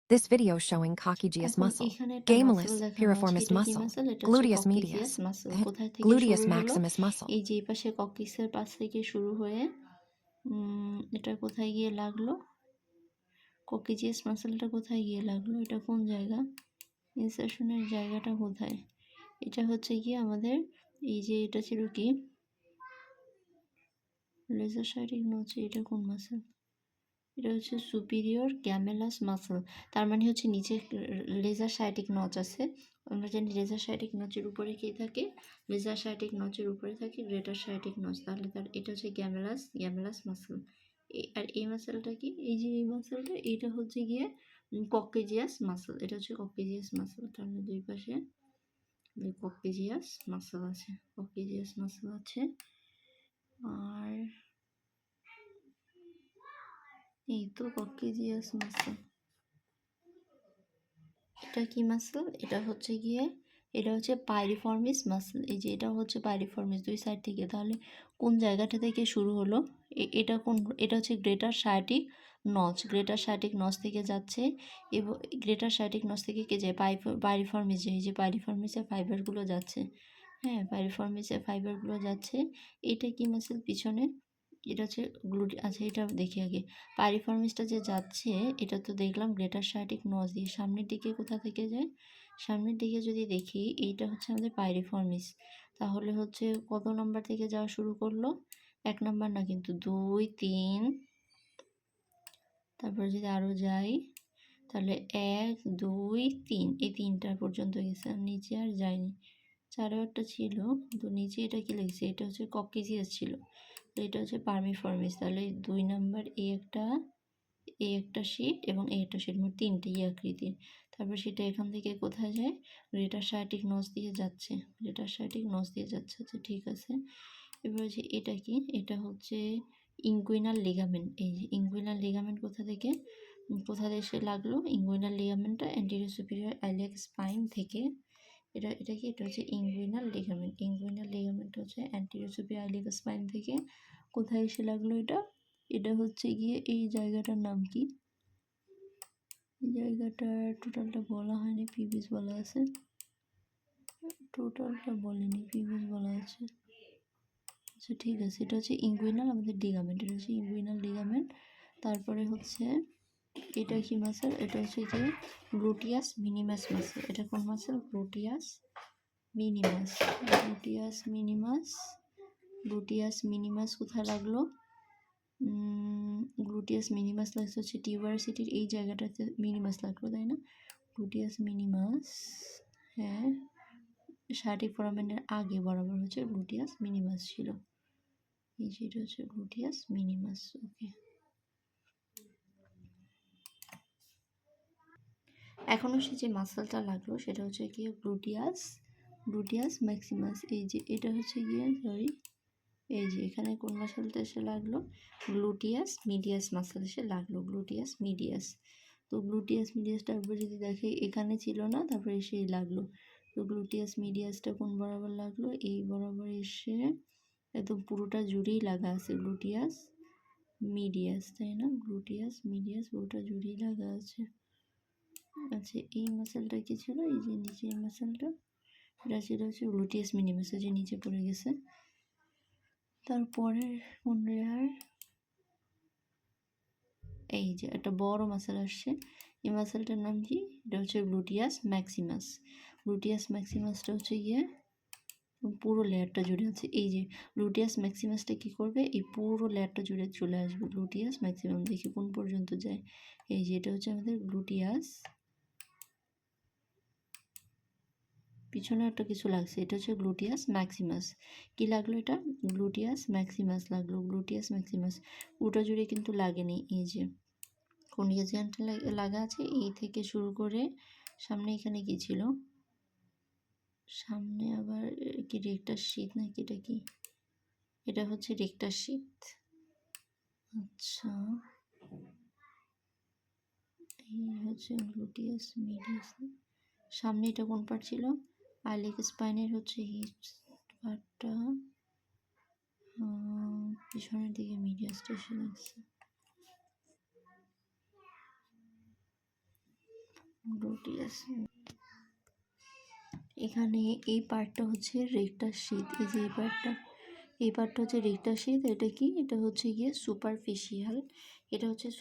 This video showing coccygeus এখন muscle, এখানে একটা মাসল gemellus দেখানো আছে। piriformis এটা কি muscle, মাসল? এটা হচ্ছে gluteus ককিজিয়াস medius, মাসল। and কোথায় থেকে gluteus শুরু হলো? maximus muscle. এই যে এই পাশে ককিসের পাশ থেকে শুরু হয়ে এটা কোথায় গিয়ে লাগলো? ককিজিয়াস মাসলটা কোথায় গিয়ে লাগলো? এটা কোন জায়গা? ইনসারশনের জায়গাটা কোথায়? এটা হচ্ছে গিয়ে আমাদের এই যে এটা ছিল কি লেজার সাইটিক নচ। এটা কোন মাসল? এটা হচ্ছে সুপিরিয়র গ্যামেলাস মাসল। তার মানে হচ্ছে নিচে লেজার সাইটিক নচ আছে। আমরা জানি লেজার সাইটিক নচের উপরে কি থাকে? লেজার সাইটিক নচের উপরে থাকে গ্রেটার সাইটিক নচ। তাহলে তার এটা হচ্ছে গ্যামেলাস মাসল। আর এই মাসলটা কি? এই যে এই মাসলটা এটা হচ্ছে গিয়ে ককেজিয়াস মাসল। এটা হচ্ছে ককেজিয়াস মাসল। তাহলে দুই পাশে ককেজিয়াস মাসল আছে, ককেজিয়াস মাসল আছে। আর এই তো ককেজিয়াস মাসল। এটা কি মাসল? এটা হচ্ছে গিয়ে এটা হচ্ছে পাইরিফর্মিস মাসল। এই যে এটা হচ্ছে পাইরিফর্মিস দুই সাইড থেকে। তাহলে কোন জায়গাটা থেকে শুরু হলো? এটা কোন? এটা হচ্ছে greater sciatic notch. Greater sciatic notch থেকে যাচ্ছে এবং গ্রেটার সায়াটিক নচ থেকে কে যায়? পাইরিফর্মিস, এই যে পাইরিফর্মিসের ফাইবারগুলো যাচ্ছে। হ্যাঁ, পাইরিফর্মিসের ফাইবারগুলো যাচ্ছে। এটা কি মাসল পিছনে? এটা হচ্ছে আচ্ছা এটা দেখি আগে। পাইরিফর্মিসটা যে যাচ্ছে এটা তো দেখলাম গ্রেটার সায়াটিক নচ দিয়ে। সামনের দিকে কোথা থেকে যায়? সামনের দিকে যদি দেখি এইটা হচ্ছে আমাদের পাইরিফর্মিস। তাহলে হচ্ছে কত নম্বর থেকে যাওয়া শুরু করলো? 1 নম্বর না কিন্তু 2, 3, তারপর যদি আরও যাই তাহলে 1, 2, 3 এই 3টা পর্যন্ত গেছে। আর নিচে আর যায়নি। 4এও একটা ছিল কিন্তু নিচে এটা কি লিখছে? এটা হচ্ছে ককেজিয়াস ছিল। তো এটা হচ্ছে পারমিফর্মিস। তাহলে 2 নাম্বার এই একটা শিট এবং এই একটা শিট, মোট 3টে আকৃতির। তারপর সেটা এখান থেকে কোথায় যায়? গ্রেটার সায়াটিক নচ দিয়ে যাচ্ছে। গ্রেটার সায়াটিক নচ দিয়ে যাচ্ছে। আচ্ছা ঠিক আছে। এবার হচ্ছে এটা কি? এটা হচ্ছে ইনগুইনাল লিগামেন্ট। এই যে ইনগুইনাল লিগামেন্ট কোথা থেকে এসে লাগলো? ইনগুইনাল লিগামেন্টটা অ্যান্টেরিয়র সুপিরিয়র ইলিয়াক স্পাইন থেকে। এটা কি? এটা হচ্ছে ইনগুইনাল লিগামেন্ট। ইনগুইনাল লিগামেন্ট হচ্ছে অ্যান্টেরিয়র সুপিরিয়র ইলিয়াক স্পাইন থেকে কোথায় এসে লাগলো? এটা হচ্ছে গিয়ে এই জায়গাটার নাম কি? এই জায়গাটা টোটালটা বলা হয়নি, পিভিস বলা আছে। টোটালটা বলেনি, পিভিস বলা আছে। আচ্ছা ঠিক আছে, এটা হচ্ছে ইনগুইনাল আমাদের লিগামেন্ট। এটা হচ্ছে ইনগুইনাল লিগামেন্ট। তারপরে হচ্ছে এটা কি মাসেল? এটা হচ্ছে যে গ্লুটিয়াস মিনিমাস মাসেল। এটা কোন মাসেল? গ্লুটিয়াস মিনিমাস। গ্লুটিয়াস মিনিমাস কোথায় লাগলো? গ্লুটিয়াস মিনিমাস লাগছে হচ্ছে টিউবারসিটির এই জায়গাটাতে মিনিমাস লাগলো, তাই না? গ্লুটিয়াস মিনিমাস, হ্যাঁ, সায়াটিক ফোরামেনের আগে বরাবর হচ্ছে গ্লুটিয়াস মিনিমাস ছিল। এই যেটা হচ্ছে গ্লুটিয়াস মিনিমাস। ওকে, এখন হচ্ছে যে মাসলটা লাগলো সেটা হচ্ছে গিয়ে গ্লুটিয়াস ম্যাক্সিমাস। এই যে এটা হচ্ছে গিয়ে এই যে এখানে কোন মাসলটা এসে লাগলো? গ্লুটিয়াস মিডিয়াস মাসল এসে লাগলো, গ্লুটিয়াস মিডিয়াস। তো গ্লুটিয়াস মিডিয়াসটার উপর যদি দেখে এখানে ছিল না, তারপরে এসেই লাগলো। তো গ্লুটিয়াস মিডিয়াসটা কোন বরাবর লাগলো? এই বরাবর এসে একদম পুরোটা জুড়েই লাগা আছে গ্লুটিয়াস মিডিয়াস, তাই না? গ্লুটিয়াস মিডিয়াস পুরোটা জুড়েই লাগা আছে। আচ্ছা এই মাসলটা কি ছিল? এই যে নিচে এই মাসলটা, এটা ছিল হচ্ছে গ্লুটিয়াস মিনিমাস, যে নিচে পড়ে গেছে। তারপরে কোন লেয়ার? এই যে একটা বড় মাসল আসছে, এই মাসলটার নাম কি? এটা হচ্ছে গ্লুটিয়াস ম্যাক্সিমাস। গ্লুটিয়াস ম্যাক্সিমাসটা হচ্ছে গিয়ে পুরো লেয়ারটা জুড়ে আছে। এই যে গ্লুটিয়াস ম্যাক্সিমাসটা কি করবে? এই পুরো লেয়ারটা জুড়ে চলে আসবে গ্লুটিয়াস ম্যাক্সিমাম। দেখি কোন পর্যন্ত যায়। এই যে এটা হচ্ছে আমাদের গ্লুটিয়াস, পিছনে একটা কিছু লাগছে, এটা হচ্ছে গ্লুটিয়াস ম্যাক্সিমাস। কি লাগলো? এটা গ্লুটিয়াস ম্যাক্সিমাস লাগলো। গ্লুটিয়াস ম্যাক্সিমাস পুরোটা জুড়ে কিন্তু লাগেনি। এই যে কনিয়াজিয়ানটা লাগা আছে এই থেকে শুরু করে সামনে। এখানে কি ছিল সামনে? আবার কি রেক্টার শীত নাকি? এটা কি? এটা হচ্ছে রেক্টার শীত। আচ্ছা এই হচ্ছে গ্লুটিয়াস মিডিয়াস। সামনে এটা কোন পার্ট ছিল? আইলিক স্পাইনের হচ্ছে হিপস পার্টটা, পিছনের দিকে মিডিয়াসটা এসে লাগছে। গ্লুটিয়াস। এখানে এই পার্টটা হচ্ছে রেক্টাস শীথ। এই যে এই পার্টটা হচ্ছে রেক্টাস শীথ। এটা কি? এটা হচ্ছে গিয়ে সুপারফিশিয়াল। এটা হচ্ছে